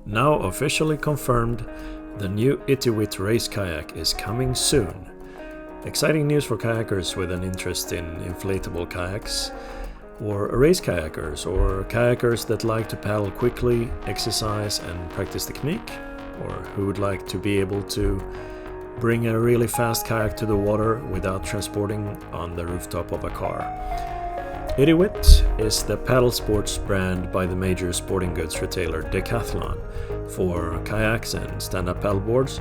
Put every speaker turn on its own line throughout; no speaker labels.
Now officially confirmed, the new ITIWIT RACE kayak is coming soon. Exciting news for kayakers with an interest in inflatable kayaks, or race kayakers, or kayakers that like to paddle quickly, exercise and practice technique, or who would like to be able to bring a really fast kayak to the water without transporting on the rooftop of a car. ITIWIT is the paddle sports brand by the major sporting goods retailer Decathlon for kayaks and stand-up paddleboards,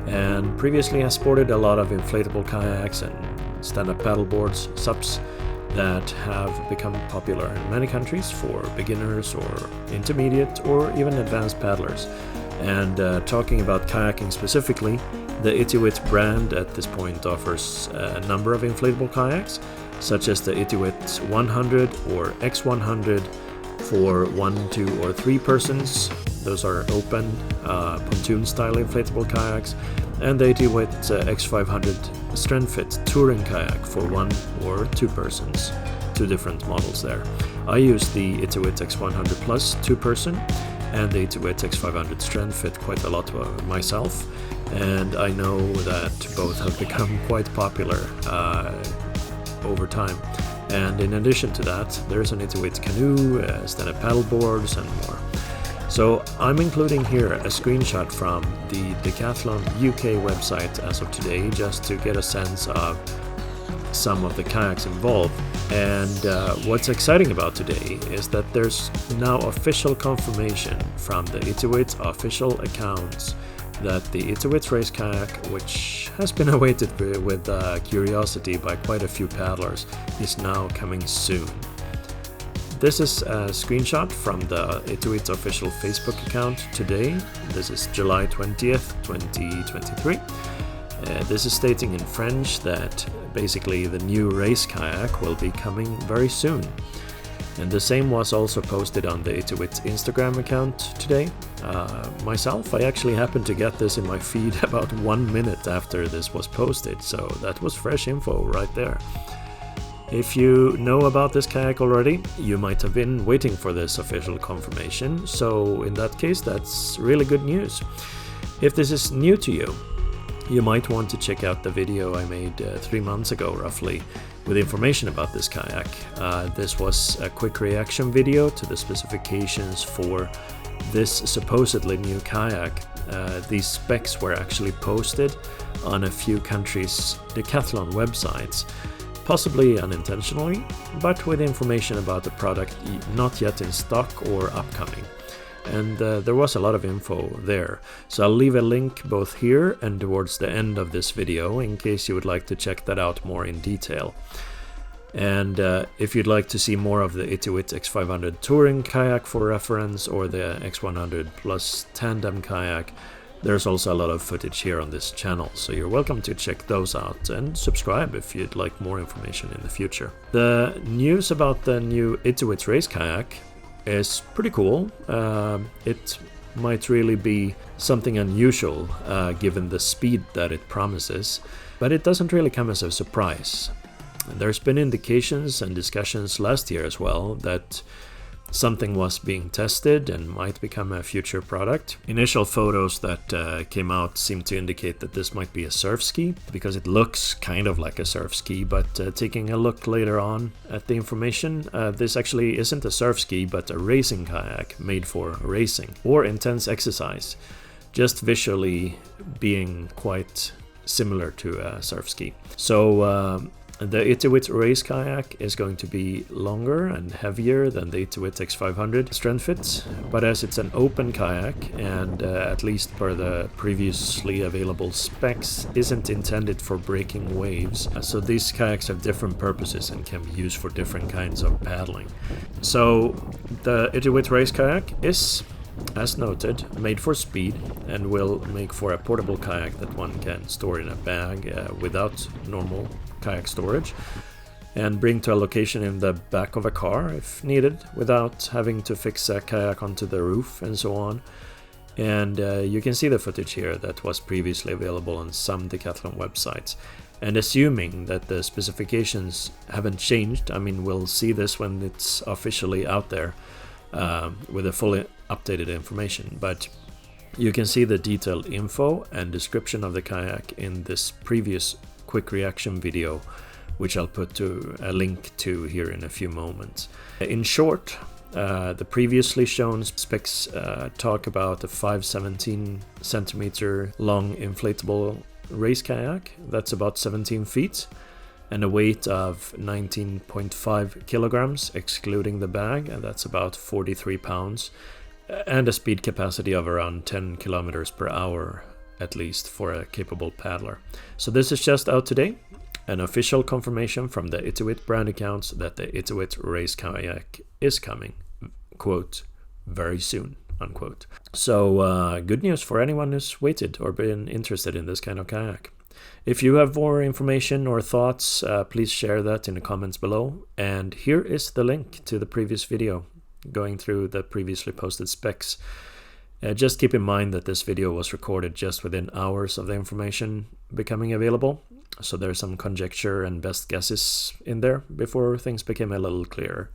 and previously has sported a lot of inflatable kayaks and stand-up paddleboards, SUPs, that have become popular in many countries for beginners or intermediate or even advanced paddlers. And talking about kayaking specifically, the ITIWIT brand at this point offers a number of inflatable kayaks, such as the ITIWIT 100 or X100 for 1, 2 or 3 persons. Those are open, pontoon-style inflatable kayaks, and the ITIWIT X500 Strength Fit touring kayak for 1 or 2 persons. 2 different models there. I use the ITIWIT X100 Plus 2-person and the ITIWIT X500 Strength Fit quite a lot myself, and I know that both have become quite popular over time. And in addition to that, there's an ITIWIT canoe, stand-up paddleboards and more. So I'm including here a screenshot from the Decathlon UK website as of today, just to get a sense of some of the kayaks involved. And what's exciting about today is that there's now official confirmation from the ITIWIT official accounts that the ITIWIT RACE kayak, which has been awaited with curiosity by quite a few paddlers, is now coming soon. This is a screenshot from the ITIWIT official Facebook account today. This is July 20th, 2023. This is stating in French that basically the new race kayak will be coming very soon. And the same was also posted on the ITIWIT Instagram account today. Myself, I actually happened to get this in my feed about 1 minute after this was posted, so that was fresh info right there. If you know about this kayak already, you might have been waiting for this official confirmation, so in that case that's really good news. If this is new to you, you might want to check out the video I made 3 months ago roughly with information about this kayak. This was a quick reaction video to the specifications for this supposedly new kayak. These specs were actually posted on a few countries' Decathlon websites, possibly unintentionally, but with information about the product not yet in stock or upcoming. And there was a lot of info there, so I'll leave a link both here and towards the end of this video in case you would like to check that out more in detail. And if you'd like to see more of the ITIWIT X500 touring kayak for reference, or the X100 Plus tandem kayak, there's also a lot of footage here on this channel, so you're welcome to check those out and subscribe if you'd like more information in the future. The news about the new ITIWIT RACE kayak is pretty cool. It might really be something unusual given the speed that it promises, but it doesn't really come as a surprise. There's been indications and discussions last year as well that something was being tested and might become a future product. Initial photos that came out seem to indicate that this might be a surf ski, because it looks kind of like a surf ski, but taking a look later on at the information, this actually isn't a surf ski but a racing kayak made for racing or intense exercise, just visually being quite similar to a surf ski. So the ITIWIT RACE kayak is going to be longer and heavier than the ITIWIT X500 Strength Fit, but as it's an open kayak and at least per the previously available specs, isn't intended for breaking waves, so these kayaks have different purposes and can be used for different kinds of paddling. So the ITIWIT RACE kayak is, as noted, made for speed and will make for a portable kayak that one can store in a bag without normal kayak storage, and bring to a location in the back of a car if needed, without having to fix a kayak onto the roof and so on. And you can see the footage here that was previously available on some Decathlon websites. And assuming that the specifications haven't changed, I mean, we'll see this when it's officially out there with a fully updated information. But You can see the detailed info and description of the kayak in this previous quick reaction video, which I'll put to a link to here in a few moments. In short, the previously shown specs talk about a 517 centimeter long inflatable race kayak that's about 17 feet and a weight of 19.5 kilograms excluding the bag, and that's about 43 pounds, and a speed capacity of around 10 kilometers per hour at least for a capable paddler. So this is just out today, an official confirmation from the ITIWIT brand accounts that the ITIWIT race kayak is coming, quote, very soon, unquote. So good news for anyone who's waited or been interested in this kind of kayak. If you have more information or thoughts, please share that in the comments below. And here is the link to the previous video going through the previously posted specs. Just keep in mind that this video was recorded just within hours of the information becoming available, so there's some conjecture and best guesses in there before things became a little clearer.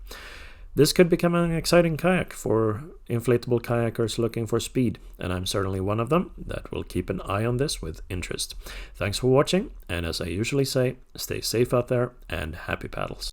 This could become an exciting kayak for inflatable kayakers looking for speed, and I'm certainly one of them that will keep an eye on this with interest. Thanks for watching, and as I usually say, stay safe out there and happy paddles.